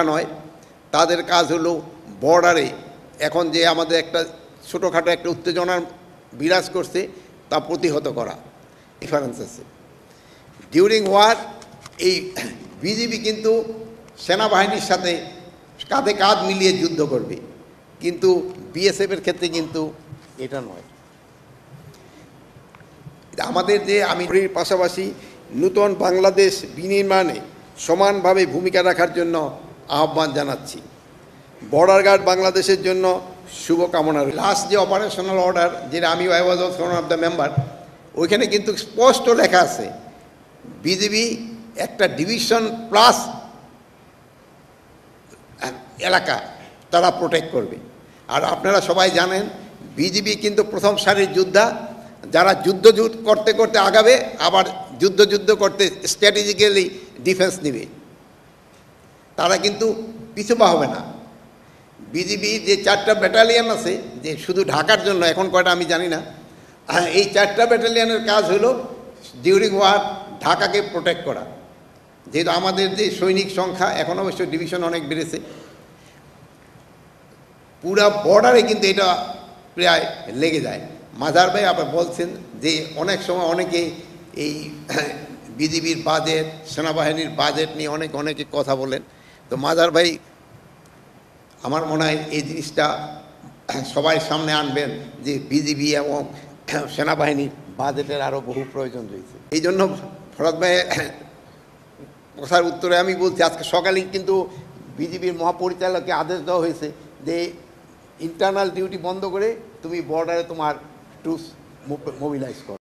রক্ষা নয়, তাদের কাজ হলো বর্ডারে এখন যে আমাদের একটা ছোটোখাটো একটা উত্তেজনার বিরাজ করছে তা প্রতিহত করা। ডিফারেন্স আছে। ডিউরিং ওয়ার এই বিজিবি কিন্তু সেনাবাহিনীর সাথে কাঁধে কাঁধ মিলিয়ে যুদ্ধ করবে, কিন্তু বিএসএফের ক্ষেত্রে কিন্তু এটা নয়। আমাদের যে আমি পাশাপাশি নূতন বাংলাদেশ বিনির্মাণে সমানভাবে ভূমিকা রাখার জন্য আহ্বান জানাচ্ছি। বর্ডার গার্ড বাংলাদেশের জন্য শুভকামনা। লাস্ট যে অপারেশনাল অর্ডার, যেটা আমি I was also one of the member, ওইখানে কিন্তু স্পষ্ট লেখা আছে বিজিবি একটা ডিভিশন প্লাস এলাকা তারা প্রোটেক্ট করবে। আর আপনারা সবাই জানেন বিজিবি কিন্তু প্রথম সারির যোদ্ধা, যারা যুদ্ধ করতে করতে আগাবে, আবার যুদ্ধ করতে স্ট্র্যাটেজিক্যালি ডিফেন্স নেবে, তারা কিন্তু পিছু পা হবে না। বিজিবি যে 4টা ব্যাটালিয়ন আছে, যে শুধু ঢাকার জন্য, এখন কয়টা আমি জানি না, এই 4টা ব্যাটালিয়নের কাজ হলো ডিউরিং ওয়ার ঢাকাকে প্রোটেক্ট করা। যেহেতু আমাদের যে সৈনিক সংখ্যা এখন অবশ্য ডিভিশন অনেক বেড়েছে, পুরা বর্ডারে কিন্তু এটা প্রায় লেগে যায়। মাজার ভাই আবার বলছেন যে অনেক সময় অনেকে এই বিজিবির বাজেট, সেনাবাহিনীর বাজেট নিয়ে অনেকে কথা বলেন। তো মাজার ভাই আমার মনে হয় এই জিনিসটা সবাই সামনে আনবেন যে বিজিবি এবং সেনাবাহিনীর বাজেটের আরও বহু প্রয়োজন রয়েছে। এই জন্য ফরাদ ভাইয়ের কথার উত্তরে আমি বলছি, আজকে সকালেই কিন্তু বিজিবির মহাপরিচালককে আদেশ দেওয়া হয়েছে যে ইন্টারনাল ডিউটি বন্ধ করে তুমি বর্ডারে তোমার ট্রুপস মোবিলাইজ করো।